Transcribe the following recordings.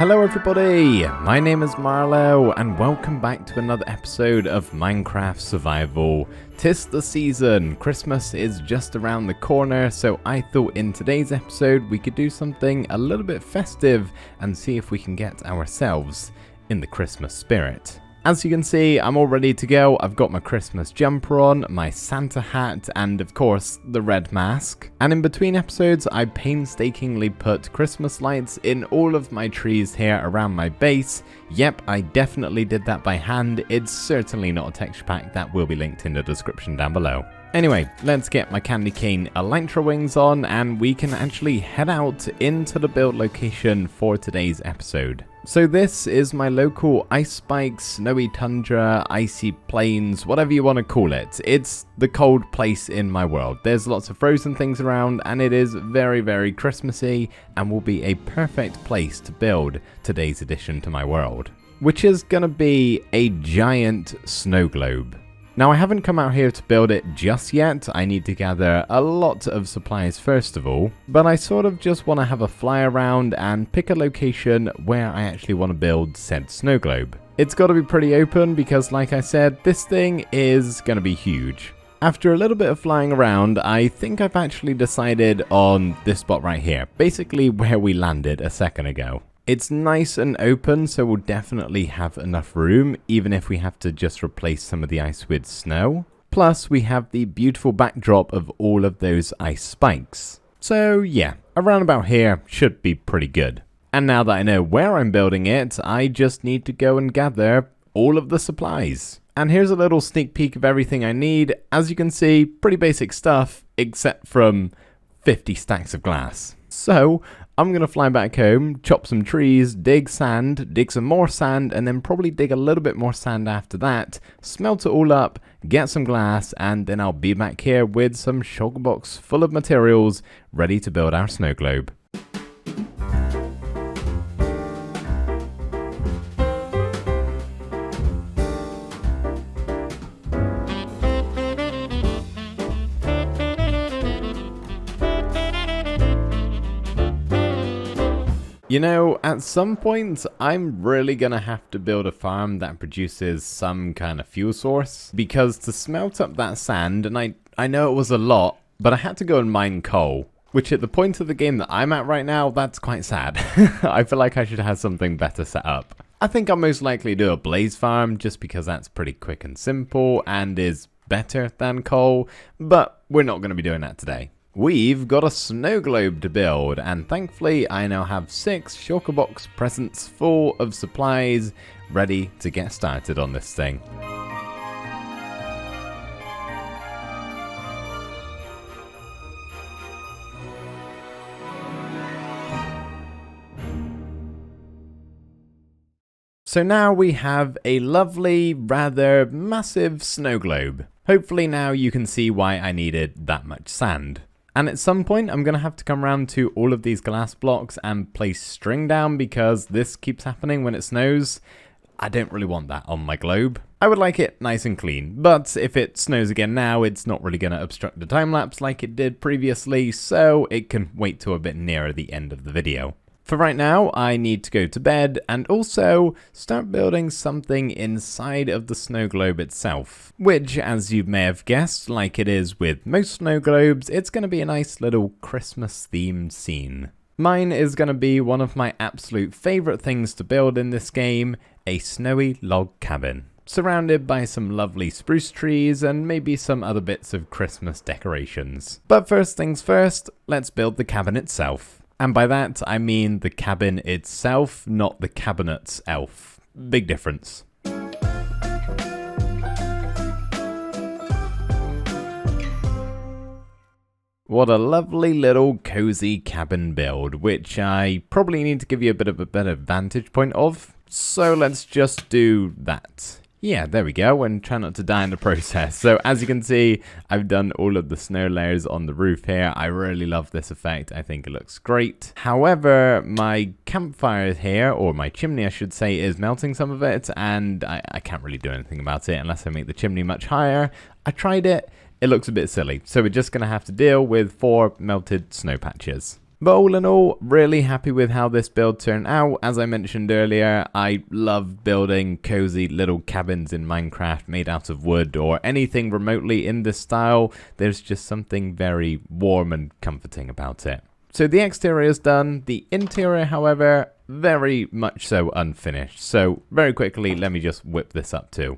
Hello everybody, my name is Marloe and welcome back to another episode of Minecraft Survival. 'Tis the season, Christmas is just around the corner, so I thought in today's episode we could do something a little bit festive and see if we can get ourselves in the Christmas spirit. As you can see, I'm all ready to go. I've got my Christmas jumper on, my Santa hat, and of course, the red mask. And in between episodes, I painstakingly put Christmas lights in all of my trees here around my base. Yep, I definitely did that by hand. It's certainly not a texture pack. That will be linked in the description down below. Anyway, let's get my candy cane elytra wings on and we can actually head out into the build location for today's episode. So this is my local ice spike, snowy tundra, icy plains, whatever you want to call it. It's the cold place in my world. There's lots of frozen things around and it is very, very Christmassy and will be a perfect place to build today's addition to my world, which is going to be a giant snow globe. Now I haven't come out here to build it just yet, I need to gather a lot of supplies first of all, but I sort of just want to have a fly around and pick a location where I actually want to build said snow globe. It's got to be pretty open because like I said, this thing is going to be huge. After a little bit of flying around, I think I've actually decided on this spot right here, basically where we landed a second ago. It's nice and open, so we'll definitely have enough room, even if we have to just replace some of the ice with snow. Plus, we have the beautiful backdrop of all of those ice spikes. So yeah, around about here should be pretty good. And now that I know where I'm building it, I just need to go and gather all of the supplies. And here's a little sneak peek of everything I need. As you can see, pretty basic stuff, except from 50 stacks of glass. So I'm going to fly back home, chop some trees, dig sand, dig some more sand, and then probably dig a little bit more sand after that, smelt it all up, get some glass, and then I'll be back here with some shulker box full of materials ready to build our snow globe. You know, at some point, I'm really gonna have to build a farm that produces some kind of fuel source, because to smelt up that sand, and I know it was a lot, but I had to go and mine coal, which at the point of the game that I'm at right now, that's quite sad. I feel like I should have something better set up. I think I'll most likely do a blaze farm, just because that's pretty quick and simple, and is better than coal, but we're not gonna be doing that today. We've got a snow globe to build, and thankfully I now have 6 shulker box presents full of supplies ready to get started on this thing. So now we have a lovely, rather massive snow globe. Hopefully now you can see why I needed that much sand. And at some point, I'm going to have to come around to all of these glass blocks and place string down because this keeps happening when it snows. I don't really want that on my globe. I would like it nice and clean, but if it snows again now, it's not really going to obstruct the time lapse like it did previously, so it can wait till a bit nearer the end of the video. For right now, I need to go to bed and also start building something inside of the snow globe itself, which, as you may have guessed, like it is with most snow globes, it's going to be a nice little Christmas themed scene. Mine is going to be one of my absolute favorite things to build in this game, a snowy log cabin, surrounded by some lovely spruce trees and maybe some other bits of Christmas decorations. But first things first, let's build the cabin itself. And by that, I mean the cabin itself, not the cabinet's elf. Big difference. What a lovely little cozy cabin build, which I probably need to give you a bit of a better vantage point of. So let's just do that. Yeah, there we go, and try not to die in the process. So as you can see, I've done all of the snow layers on the roof here. I really love this effect. I think it looks great. However, my campfire here, or my chimney I should say, is melting some of it, and I can't really do anything about it unless I make the chimney much higher. I tried it. It looks a bit silly. So we're just going to have to deal with 4 melted snow patches. But all in all, really happy with how this build turned out. As I mentioned earlier, I love building cozy little cabins in Minecraft made out of wood or anything remotely in this style. There's just something very warm and comforting about it. So the exterior is done. The interior, however, very much so unfinished. So very quickly, let me just whip this up too.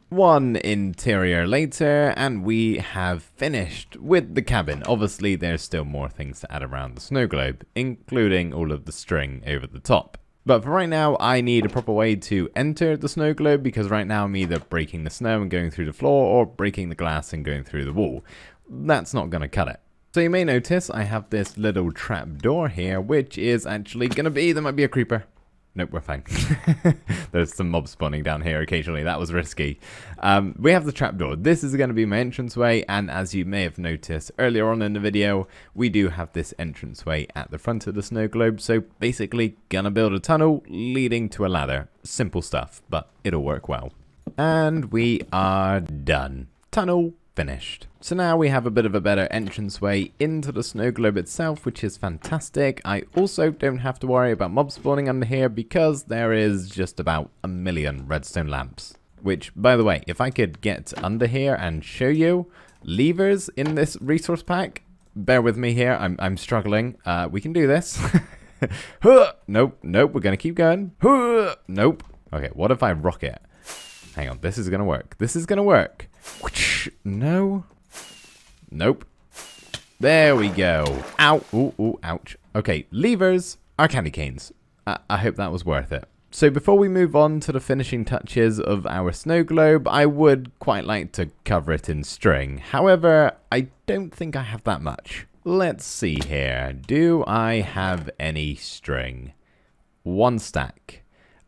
One interior later, and we have finished with the cabin. Obviously, there's still more things to add around the snow globe, including all of the string over the top. But for right now, I need a proper way to enter the snow globe, because right now I'm either breaking the snow and going through the floor, or breaking the glass and going through the wall. That's not going to cut it. So you may notice I have this little trap door here, which is actually going to be, there might be a creeper. Nope, we're fine. There's some mobs spawning down here occasionally. That was risky. We have the trapdoor. This is going to be my entranceway, and as you may have noticed earlier on in the video, we do have this entranceway at the front of the snow globe. So basically, gonna build a tunnel leading to a ladder. Simple stuff, but it'll work well. And we are done. Tunnel finished. So now we have a bit of a better entranceway into the snow globe itself, which is fantastic. I also don't have to worry about mobs spawning under here because there is just about a million redstone lamps. Which, by the way, if I could get under here and show you levers in this resource pack, bear with me here, I'm struggling. We can do this. Nope, we're gonna keep going. Nope. Okay, what if I rocket? Hang on, this is gonna work. This is gonna work. No. Nope. There we go. Ow. Ooh, ouch. Okay, levers are candy canes. I hope that was worth it. So before we move on to the finishing touches of our snow globe, I would quite like to cover it in string. However, I don't think I have that much. Let's see here. Do I have any string? 1 stack.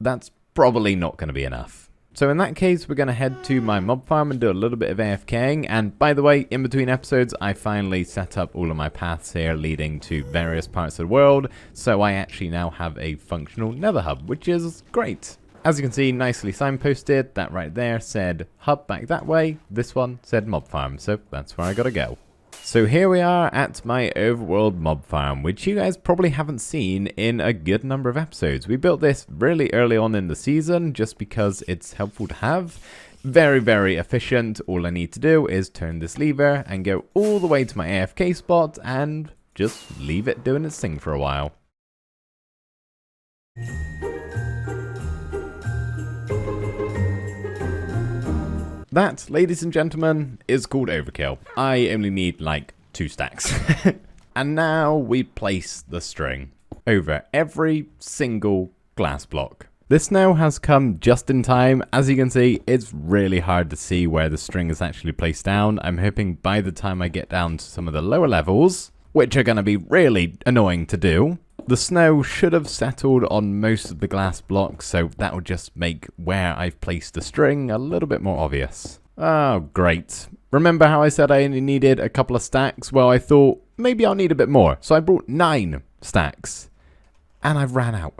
That's probably not going to be enough. So in that case, we're going to head to my mob farm and do a little bit of AFKing. And by the way, in between episodes, I finally set up all of my paths here leading to various parts of the world. So I actually now have a functional nether hub, which is great. As you can see, nicely signposted. That right there said hub back that way. This one said mob farm. So that's where I got to go. So here we are at my overworld mob farm, which you guys probably haven't seen in a good number of episodes. We built this really early on in the season just because it's helpful to have. Very, very efficient. All I need to do is turn this lever and go all the way to my AFK spot and just leave it doing its thing for a while. That, ladies and gentlemen, is called overkill. I only need like 2 stacks. And now we place the string over every single glass block. This now has come just in time. As you can see, it's really hard to see where the string is actually placed down. I'm hoping by the time I get down to some of the lower levels, which are going to be really annoying to do, the snow should have settled on most of the glass blocks, so that will just make where I've placed the string a little bit more obvious. Oh, great. Remember how I said I only needed a couple of stacks? Well, I thought maybe I'll need a bit more, so I brought 9 stacks. And I've ran out.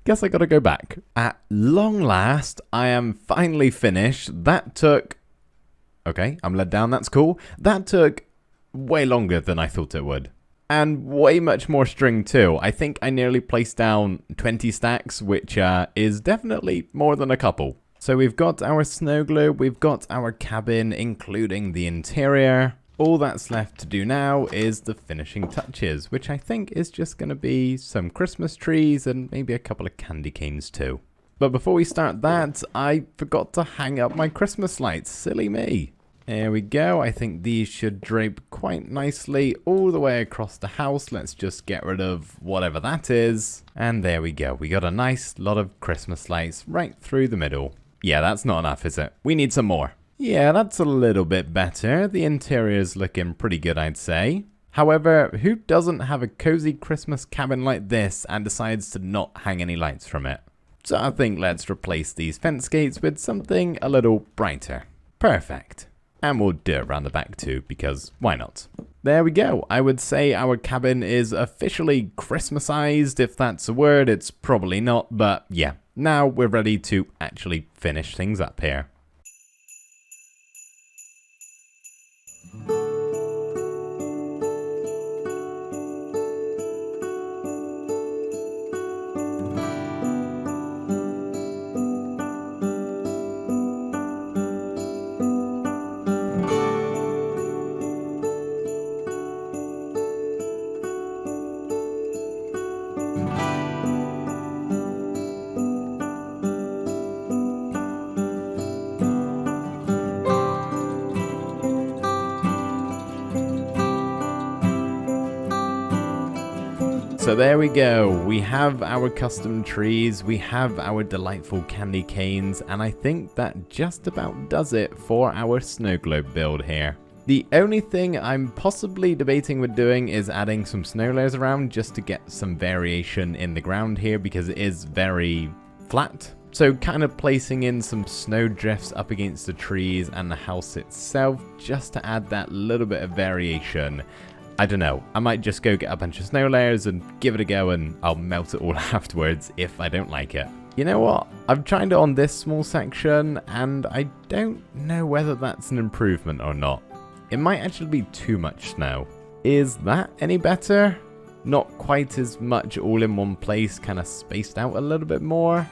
Guess I gotta go back. At long last, I am finally finished. That took... Okay, I'm led down, that's cool. That took way longer than I thought it would. And way much more string too. I think I nearly placed down 20 stacks, which is definitely more than a couple. So we've got our snow globe, we've got our cabin, including the interior. All that's left to do now is the finishing touches, which I think is just going to be some Christmas trees and maybe a couple of candy canes too. But before we start that, I forgot to hang up my Christmas lights. Silly me. There we go. I think these should drape quite nicely all the way across the house. Let's just get rid of whatever that is. And there we go. We got a nice lot of Christmas lights right through the middle. Yeah, that's not enough, is it? We need some more. Yeah, that's a little bit better. The interior's looking pretty good, I'd say. However, who doesn't have a cozy Christmas cabin like this and decides to not hang any lights from it? So I think let's replace these fence gates with something a little brighter. Perfect. And we'll do it around the back too, because why not? there we go. I would say our cabin is officially Christmasized, if that's a word. It's probably not, but yeah. Now we're ready to actually finish things up here. So there we go, we have our custom trees, we have our delightful candy canes, and I think that just about does it for our snow globe build here. The only thing I'm possibly debating with doing is adding some snow layers around just to get some variation in the ground here because it is very flat. So kind of placing in some snow drifts up against the trees and the house itself just to add that little bit of variation. I don't know, I might just go get a bunch of snow layers and give it a go and I'll melt it all afterwards if I don't like it. You know what, I've tried it on this small section and I don't know whether that's an improvement or not. It might actually be too much snow. Is that any better? Not quite as much all in one place, kind of spaced out a little bit more?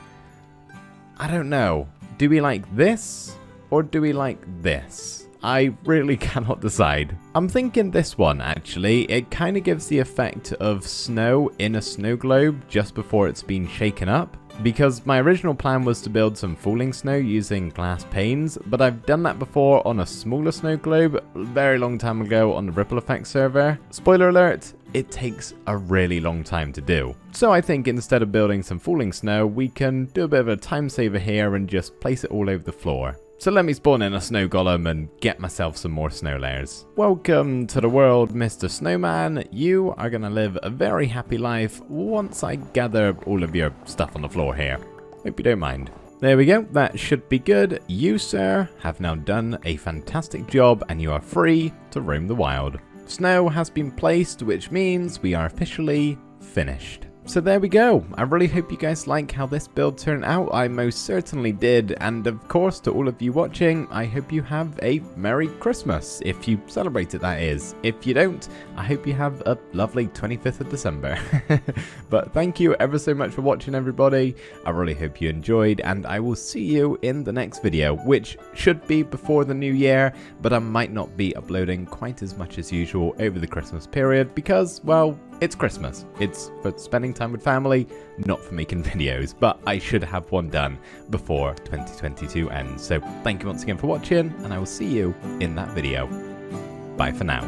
I don't know. Do we like this or do we like this? I really cannot decide. I'm thinking this one actually. It kind of gives the effect of snow in a snow globe just before it's been shaken up. Because my original plan was to build some falling snow using glass panes, but I've done that before on a smaller snow globe a very long time ago on the Ripple Effect server. Spoiler alert, it takes a really long time to do. So I think instead of building some falling snow, we can do a bit of a time saver here and just place it all over the floor. So let me spawn in a snow golem and get myself some more snow layers. Welcome to the world, Mr. Snowman. You are going to live a very happy life once I gather all of your stuff on the floor here. Hope you don't mind. There we go, that should be good. You, sir, have now done a fantastic job and you are free to roam the wild. Snow has been placed, which means we are officially finished. So there we go. I really hope you guys like how this build turned out. I most certainly did. And of course, to all of you watching, I hope you have a Merry Christmas. If you celebrate it, that is. If you don't, I hope you have a lovely 25th of December. But thank you ever so much for watching, everybody. I really hope you enjoyed, and I will see you in the next video, which should be before the new year, but I might not be uploading quite as much as usual over the Christmas period because, well, it's Christmas. It's for spending time with family, not for making videos, but I should have one done before 2022 ends. So thank you once again for watching, and I will see you in that video. Bye for now.